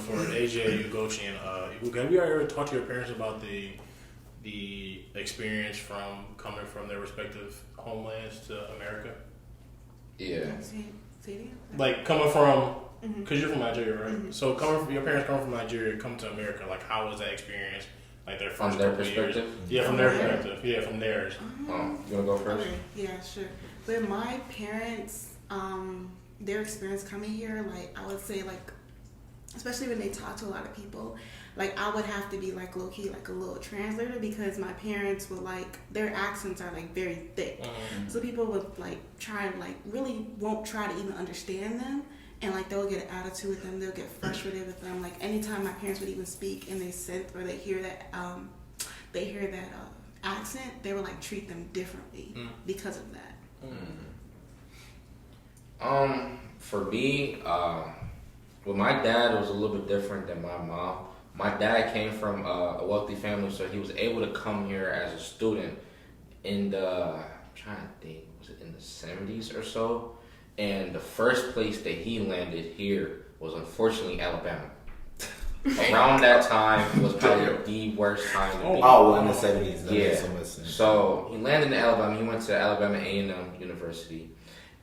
for AJ Ugochian, have you ever talked to your parents about the experience from coming from their respective homelands to America? Yeah. Like coming from, because you're from Nigeria, right? Mm-hmm. So your parents come from Nigeria, come to America. Like, how was that experience? Like their first from their perspective? Yeah, from their perspective. Yeah, from theirs. You want to go first? Okay. Yeah, sure. With my parents, their experience coming here, like I would say, like especially when they talk to a lot of people, like I would have to be like low key like a little translator because my parents would like their accents are like very thick, so people would like try and like really won't try to even understand them, and like they'll get an attitude with them, they'll get frustrated with them. Like anytime my parents would even speak and they sense or they hear that accent, they would like treat them differently because of that. For me, well, my dad was a little bit different than my mom. My dad came from a wealthy family, so he was able to come here as a student in the, I'm trying to think, was it in the 70s or so? And the first place that he landed here was unfortunately Alabama. Around that time was probably the worst time to be. Oh, in the 70s. That yeah. makes so much sense. So he landed in Alabama. He went to Alabama A&M University.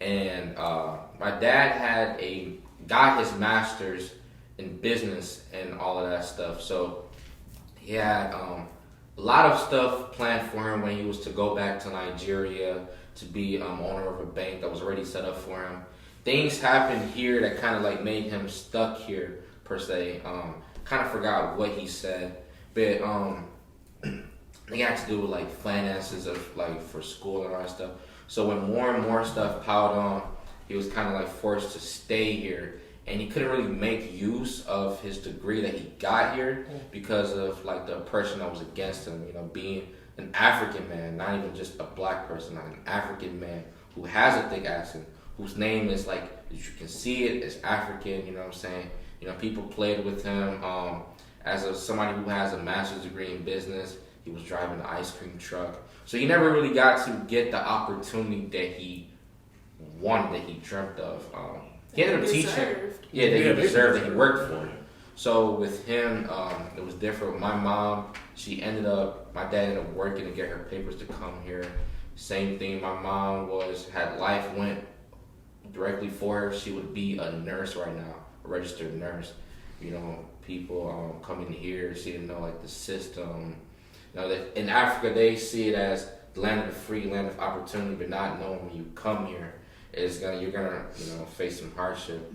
And my dad got his master's in business and all of that stuff. So he had a lot of stuff planned for him when he was to go back to Nigeria to be owner of a bank that was already set up for him. Things happened here that kind of like made him stuck here per se. Kind of forgot what he said, but it had to do with like finances of like for school and all that stuff. So when more and more stuff piled on, he was kind of like forced to stay here, and he couldn't really make use of his degree that he got here because of like the oppression that was against him. You know, being an African man, not even just a black person, like an African man who has a thick accent, whose name is like, as you can see it, is African. You know what I'm saying? You know, people played with him as somebody who has a master's degree in business. He was driving an ice cream truck. So he never really got to get the opportunity that he wanted, that he dreamt of. He ended up teaching. Yeah, that he deserved, that he worked for. So with him, it was different. With my mom, my dad ended up working to get her papers to come here. Same thing, my mom had life went directly for her. She would be a nurse right now. Registered nurse. You know, people coming here, see to know like the system. You know, that in Africa they see it as the land of the free, land of opportunity, but not knowing when you come here you're gonna face some hardship.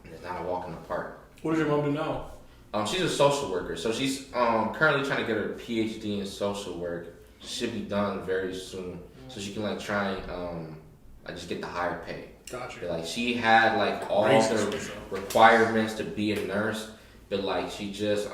And it's not a walk in the park. What does your mom do now? She's a social worker, so she's currently trying to get her PhD in social work. Should be done very soon, so she can like try and just get the higher pay. Gotcha. But, like she had like all the requirements to be a nurse, but like she just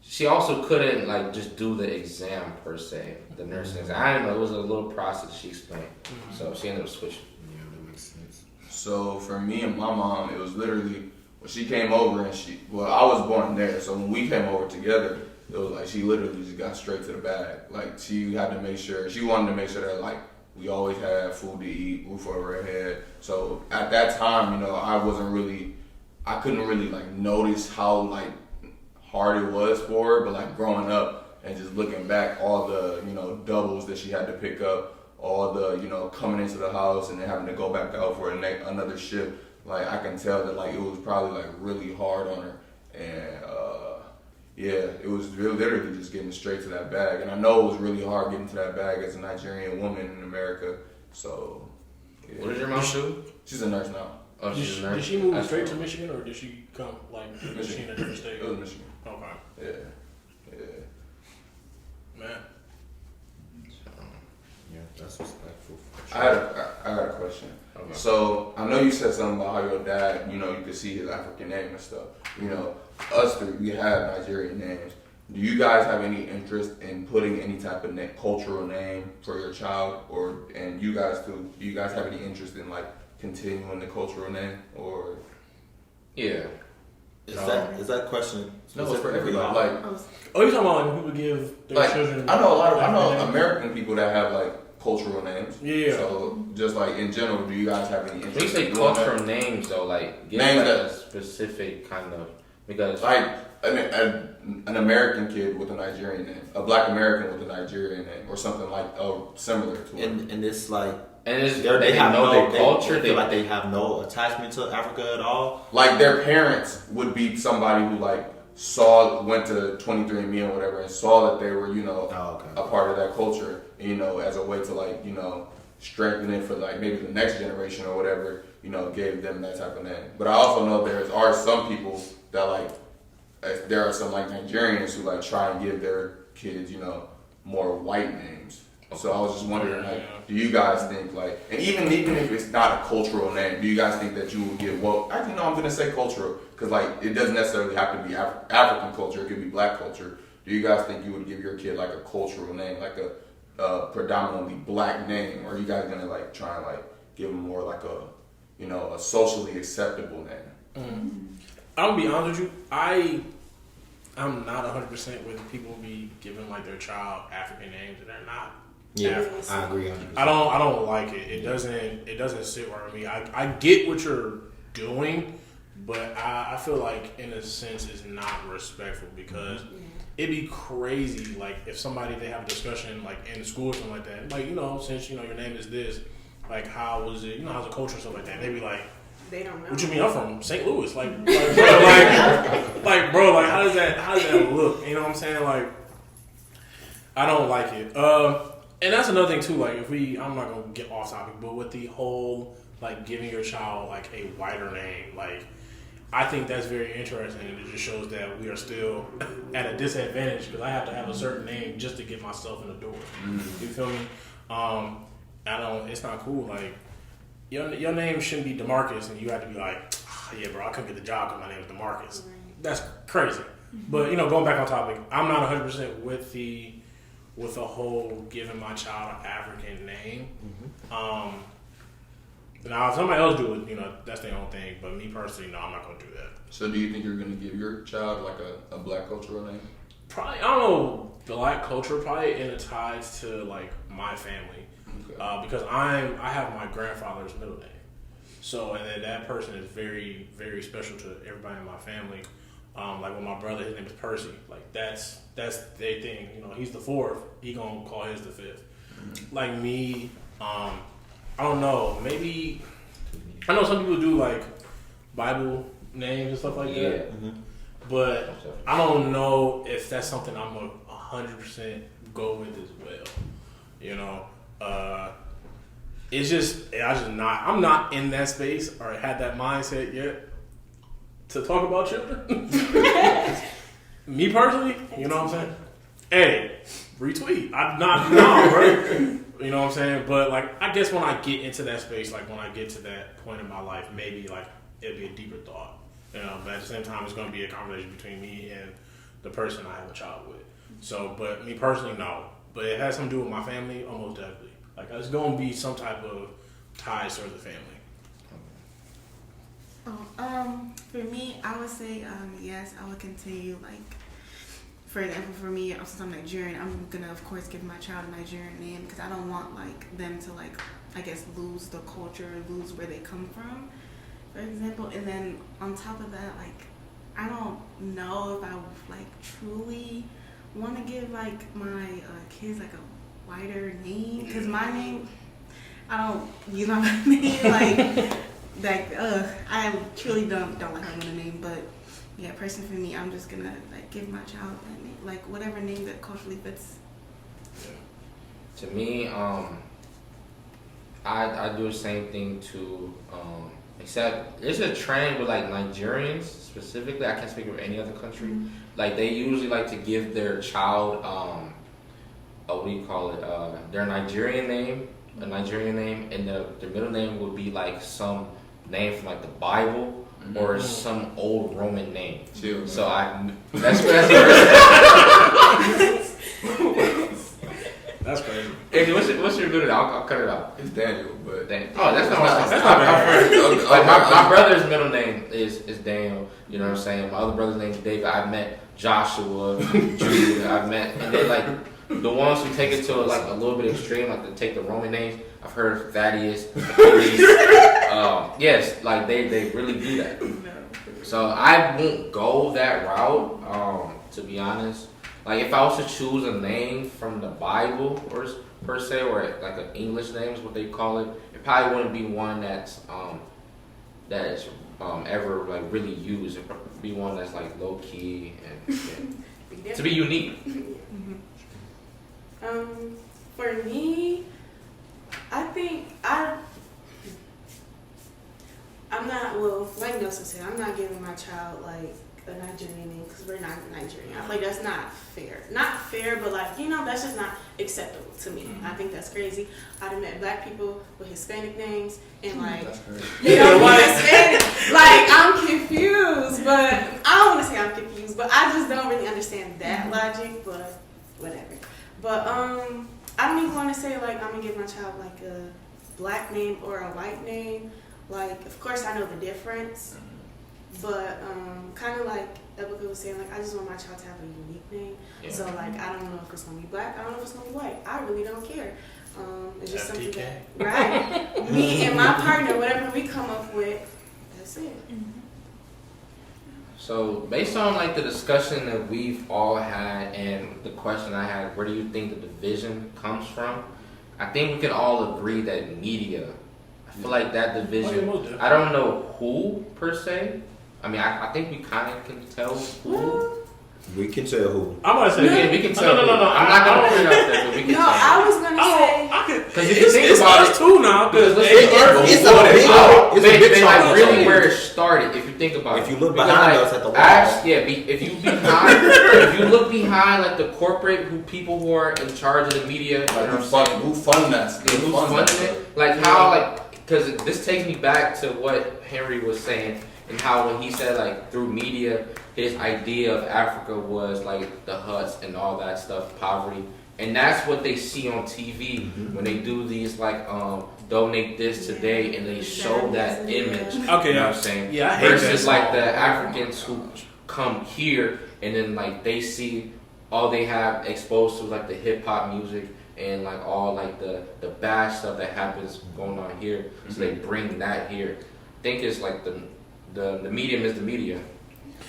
she also couldn't like just do the exam per se, the nursing exam. I don't know, it was a little process she explained, so she ended up switching. Yeah, that makes sense. So for me and my mom, it was literally when she came over and I was born there, so when we came over together, it was like she literally just got straight to the bag. Like she wanted to make sure that like we always had food to eat, roof over our head. So at that time, I couldn't really like notice how like hard it was for her, but like growing up and just looking back, all the, doubles that she had to pick up, all the, coming into the house and then having to go back out for another shift, like I can tell that like it was probably like really hard on her. And it was literally just getting straight to that bag. And I know it was really hard getting to that bag as a Nigerian woman in America. So, yeah. What does your mom do? She's a nurse now. Oh, she's a nurse. Did she move straight to Michigan, or did she come like Michigan, a different state? It was Michigan. Okay. Yeah. Man. Yeah, that's respectful. I had a question. Okay. So I know you said something about how your dad, you could see his African name and stuff. Us three, we have Nigerian names. Do you guys have any interest in putting any type of cultural name for your child, and you guys too? Do you guys have any interest in like continuing the cultural name, or? Yeah. Is that question? No, it's for everybody. Like, you're talking about like when people give their children. I know American people that have like cultural names. Yeah. So just like in general, do you guys have any interest? When you say in doing that? cultural names, though, like give Names like that- a specific kind of because Like an American kid with a Nigerian name, a Black American with a Nigerian name, or something like similar to it. And it's like and it's, they have know their culture. They feel like they have no attachment to Africa at all. Like their parents would be somebody who like went to 23andMe or whatever and saw that they were, you know, Oh, okay. a part of that culture, you know, as a way to like, you know, strengthen it for like maybe the next generation or whatever, you know, gave them that type of name. But I also know there are some people that like, there are some like Nigerians who like try and give their kids, you know, more white names. So I was just wondering, like, do you guys think like, and even if it's not a cultural name, do you guys think that you would give? Well, actually, no, I'm gonna say cultural because like it doesn't necessarily have to be African culture; it could be Black culture. Do you guys think you would give your kid like a cultural name, like a predominantly Black name, or are you guys gonna like try and like give them more like a, you know, a socially acceptable name? I'm gonna be honest with you. I'm not 100% with people be giving like their child African names and they're not. Yeah, African. I agree 100%. I don't like it. It doesn't sit right with me. I get what you're doing, but I feel like in a sense it's not respectful because it'd be crazy like if somebody they have a discussion like in school or something like that. Like, you know, since you know your name is this, like how was it, you know, how's the culture and stuff like that. They'd be like, They don't know. what you mean? I'm from St. Louis. Like bro, like how does that look? You know what I'm saying? Like, I don't like it. And that's another thing too. Like, I'm not gonna get off topic, but with the whole like giving your child like a whiter name, like I think that's very interesting, and it just shows that we are still at a disadvantage because I have to have a certain name just to get myself in the door. You feel me? It's not cool. Like. Your name shouldn't be DeMarcus, and you have to be like, yeah, bro, I couldn't get the job because my name is DeMarcus. Right. That's crazy. But, you know, going back on topic, I'm not 100% with the whole giving my child an African name. Now, if somebody else do it, you know, that's their own thing. But me personally, no, I'm not going to do that. So do you think you're gonna give your child like a Black cultural name? Probably, I don't know, Black culture, probably in the ties to, like, my family. Okay. Because I have my grandfather's middle name, so and then that person is very, very special to everybody in my family. Like with my brother, his name is Percy. Like that's their thing. You know, he's the fourth. He gonna call his the fifth. Like me, I don't know. Maybe I know some people do like Bible names and stuff like that. But I don't know if that's something I'm gonna 100% go with as well. You know. I'm not in that space or had that mindset yet to talk about children. Me personally, you know what I'm saying? Hey, retweet. I'm not, no, bro. You know what I'm saying? But like, I guess when I get into that space, like when I get to that point in my life, maybe like it'll be a deeper thought. You know, but at the same time, it's going to be a conversation between me and the person I have a child with. So, but me personally, no. But it has something to do with my family, almost definitely. Like, it's going to be some type of ties towards the family. For me, I would say yes. I would continue. Like, for example, for me, since I'm Nigerian, I'm gonna of course give my child a Nigerian name because I don't want like them to like I guess lose the culture, lose where they come from, for example. And then on top of that, like I don't know if I like truly want to give like my kids like a wider name because my name, I don't use my name like. I truly don't like having a name, but yeah, personally for me, I'm just gonna like give my child that name, like whatever name that culturally fits. To me, I do the same thing too. Except there's a trend with like Nigerians specifically. I can't speak of any other country. Mm-hmm. Like they usually like to give their child, what do you call it? Their Nigerian name, a Nigerian name, and their middle name would be like some name from like the Bible or some old Roman name. Chill, so That's crazy. Hey, what's your middle name? I'll cut it out. It's Daniel, but That's not bad. Like my brother's middle name is Daniel. You know what I'm saying? My other brother's name is David. I've met Joshua, Jude. And then like the ones who take it to like a little bit extreme, like to take the Roman names. I've heard Thaddeus, Achilles. Yes, like they really do that. So I won't go that route. To be honest, like if I was to choose a name from the Bible or per se, or like an English name is what they call it, it probably wouldn't be one that's ever like really used. It would be one that's like low key and to be unique. For me, I think I'm not, well, like Nelson said, I'm not giving my child like a Nigerian name because we're not Nigerian. I feel like that's not fair. Not fair, but like, that's just not acceptable to me. I think that's crazy. I've met black people with Hispanic names and like, Hispanic. Like, I'm confused, but I don't want to say I'm confused, but I just don't really understand that logic, but whatever. But I don't even want to say like I'm gonna give my child like a black name or a white name. Like, of course I know the difference, but kind of like Ebica was saying, like I just want my child to have a unique name. Yeah. So like I don't know if it's gonna be black, I don't know if it's gonna be white. I really don't care. It's just something that, right? Me and my partner, whatever we come up with, that's it. So based on like the discussion that we've all had and the question I had, where do you think the division comes from? I think we can all agree that media. I feel like that division, I don't know who per se. I mean, I think we kind of can tell who. We can tell who. I'm gonna say we can tell. No. I'm not gonna put it out there, but we can tell. I was gonna say. Because if you think about it, too now. Because it's a big like really where it started. If you think about it, if you look behind us at the wall, if you look behind like the corporate people who are in charge of the media, who fund that? Who's funding it? Like how because this takes me back to what Henry was saying. And how when he said like through media, his idea of Africa was like the huts and all that stuff, poverty. And that's what they see on TV when they do these like donate this today and they show that image. Okay, you know what I'm saying? Yeah, I hate versus that. like the Africans who come here and then like they see all they have exposed to like the hip hop music and like all like the bad stuff that happens going on here. So they bring that here. I think it's like the medium is the media.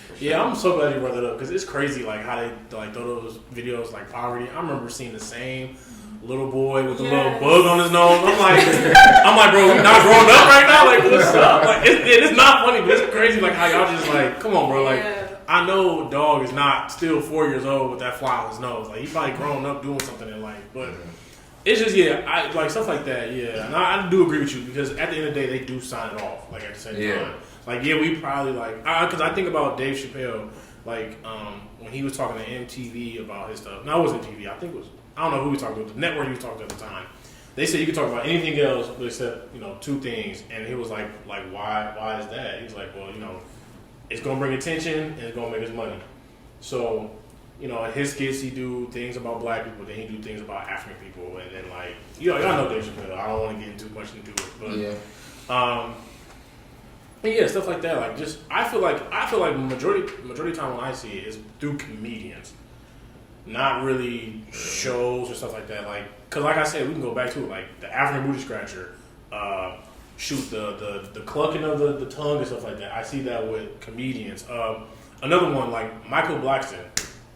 Sure. Yeah, I'm so glad you brought that up because it's crazy like how they like throw those videos like poverty. I remember seeing the same little boy with a little bug on his nose. I'm like, bro, we not growing up right now. Like, what's up? Like, it's not funny, but it's crazy. Like how y'all just like, come on, bro. Like, I know dog is not still 4 years old with that fly on his nose. Like, he probably grown up doing something in life, but. It's just, I like stuff like that, and I do agree with you because at the end of the day, they do sign it off, like at the same time. Like, we probably like, because I think about Dave Chappelle, like, when he was talking to MTV about his stuff. No, it wasn't TV. I think it was, I don't know who he was talking to, the network he was talking to at the time. They said you could talk about anything else except, two things. And he was like, why is that? He was like, well, it's going to bring attention and it's going to make us money. So, in his skits, he do things about black people, then he do things about African people, and then like, y'all know Dave Chappelle. I don't want to get too much into it, but stuff like that. Like, just I feel like majority of the time when I see it is through comedians, not really shows or stuff like that. Like, cause like I said, we can go back to it. Like the African booty scratcher, shoot the clucking of the tongue and stuff like that. I see that with comedians. Another one like Michael Blackson.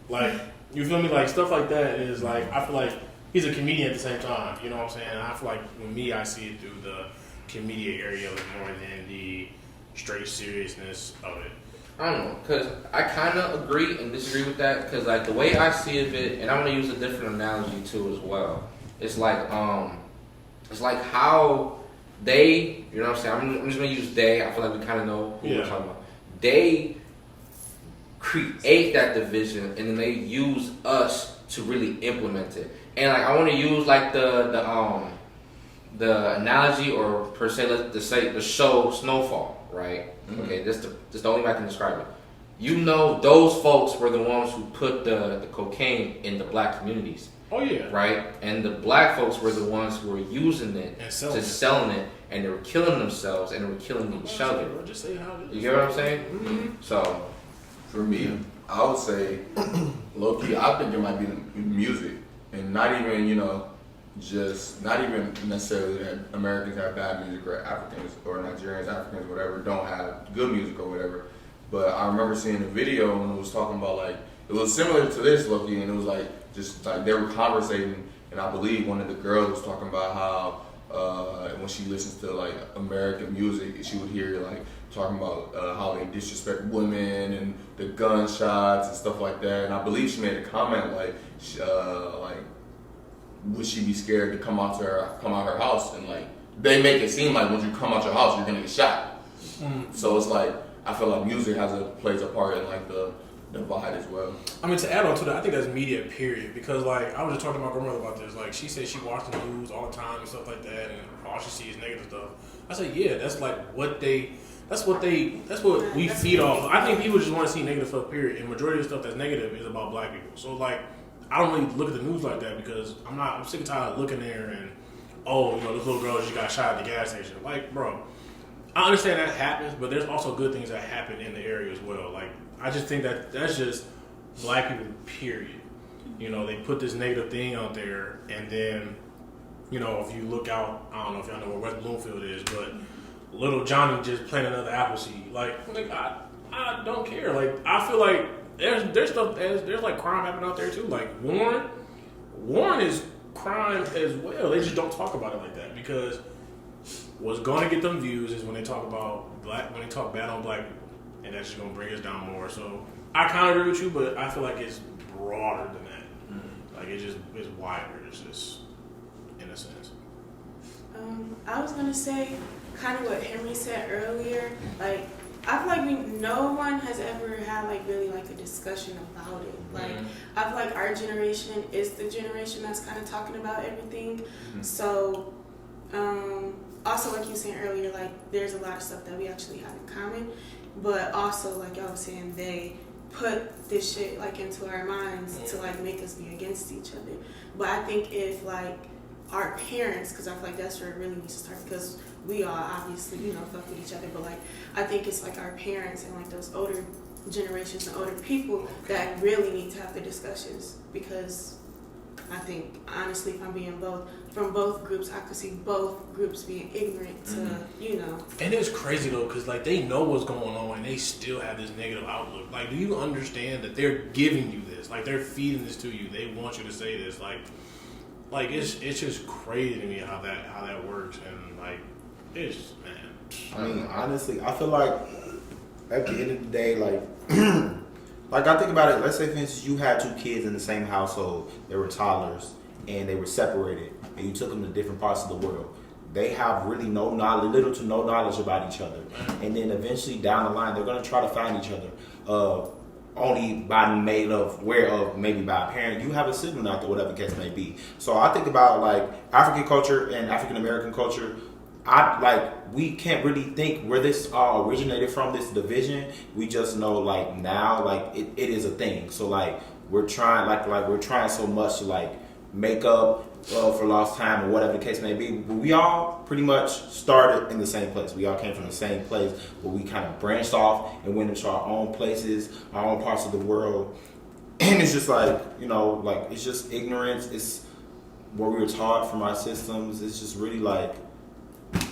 Like, you feel me? Like, stuff like that is, like, I feel like he's a comedian at the same time. You know what I'm saying? And I feel like, with me, I see it through the comedian area of it more than the straight seriousness of it. I don't know, because I kind of agree and disagree with that, because, like, the way I see it, and I'm going to use a different analogy, too, as well. It's like how they, you know what I'm saying? I'm just going to use they. I feel like we kind of know who we're talking about. They create that division and then they use us to really implement it. And like I want to use like the analogy or per se let's say the show Snowfall, right? Okay, this the only way I can describe it. Those folks were the ones who put the cocaine in the black communities. Oh yeah. Right? And the black folks were the ones who were using it and selling it and they were killing themselves and they were killing each other. Just say how it is. You get what I'm saying? Mm-hmm. So for me, I would say, low key, I think it might be the music and not even, you know, just not even necessarily that Americans have bad music or Africans or Nigerians, Africans, whatever, don't have good music or whatever. But I remember seeing a video and it was talking about like it was similar to this, Loki, and it was like just like they were conversating, and I believe one of the girls was talking about how when she listens to like American music, she would hear like talking about how they disrespect women and the gunshots and stuff like that. And I believe she made a comment like would she be scared to come out her house, and like they make it seem like when you come out your house you're gonna get shot. So it's like I feel like music plays a part in like the divide as well. I mean, to add on to that, I think that's media, period. Because like I was just talking to my grandmother about this. Like she said she watched the news all the time and stuff like that, and all she sees is negative stuff. I said, yeah, that's like that's what we feed off. I think people just want to see negative stuff, period. And majority of the stuff that's negative is about black people. So like I don't really look at the news like that because I'm sick and tired of looking there and oh, you know, this little girl just got shot at the gas station. Like, bro, I understand that happens, but there's also good things that happen in the area as well. Like, I just think that's just black people, period. You know, they put this negative thing out there, and then, you know, if you look out, I don't know if y'all know where West Bloomfield is, but little Johnny just planted another apple seed. Like I don't care. Like, I feel like there's stuff, there's like crime happening out there too. Like Warren is crime as well. They just don't talk about it like that because what's going to get them views is when they talk bad on black people, and that's just going to bring us down more. So I kind of agree with you, but I feel like it's broader than that. Like it's wider. It's just in a sense. I was gonna say kind of what Henry said earlier. Like I feel like no one has ever had like really like a discussion about it. Like I feel like our generation is the generation that's kind of talking about everything. So also like you were saying earlier, like there's a lot of stuff that we actually have in common, but also like y'all was saying, they put this shit like into our minds to like make us be against each other. But I think if like our parents, because I feel like that's where it really needs to start, because we all obviously, you know, fuck with each other, but like I think it's like our parents and like those older generations and older people that really need to have the discussions, because I think honestly, if I'm being from both groups, I could see both groups being ignorant to, you know. And it's crazy though, because like they know what's going on and they still have this negative outlook. Like, do you understand that they're giving you this? Like, they're feeding this to you. They want you to say this. Like it's just crazy to me how that works, and like it's man. I mean, honestly, I feel like at the end of the day, like like I think about it. Let's say, for instance, you had two kids in the same household. They were toddlers and they were separated, and you took them to different parts of the world. They have really little to no knowledge about each other, and then eventually down the line, they're gonna try to find each other. Only by maybe by a parent. You have a sibling out there, whatever the case may be. So I think about like African culture and African American culture. We can't really think where this all originated from, this division. We just know like now, like it is a thing. So like we're trying so much to like make up for lost time or whatever the case may be. But we all pretty much started in the same place. We all came from the same place, but we kind of branched off and went into our own places, our own parts of the world. And it's just like, you know, like it's just ignorance. It's what we were taught from our systems. It's just really like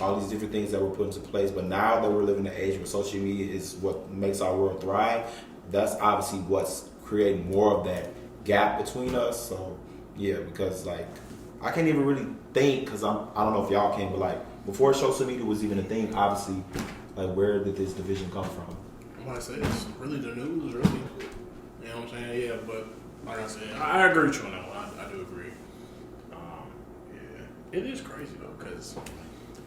all these different things that were put into place. But now that we're living in an age where social media is what makes our world thrive, that's obviously what's creating more of that gap between us. So yeah, because like I can't even really think, because I don't know if y'all can, but like before social media was even a thing, obviously, like where did this division come from? Like I said, it's really the news, really. You know what I'm saying? Yeah, but like I said, I agree with you on that one. I do agree. Yeah, it is crazy though, because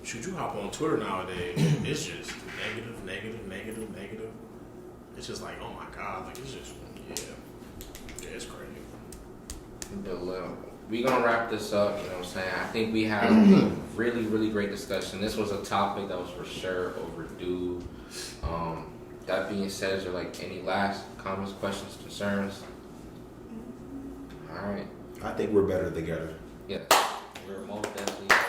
should you hop on Twitter nowadays, it's just negative. It's just like, oh my God, like it's just, yeah, it's crazy. We're going to wrap this up, you know what I'm saying? I think we had a really, really great discussion. This was a topic that was for sure overdue. That being said, is there like any last comments, questions, concerns? All right. I think we're better together. Yeah, we're most definitely better.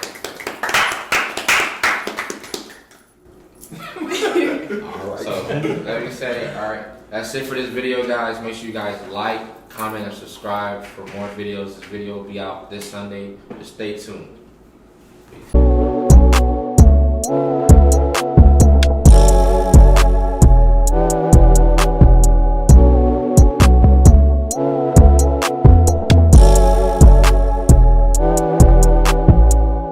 All right. So let me say, all right, that's it for this video, guys. Make sure you guys like, comment, and subscribe for more videos. This video will be out this Sunday. Just stay tuned. Peace.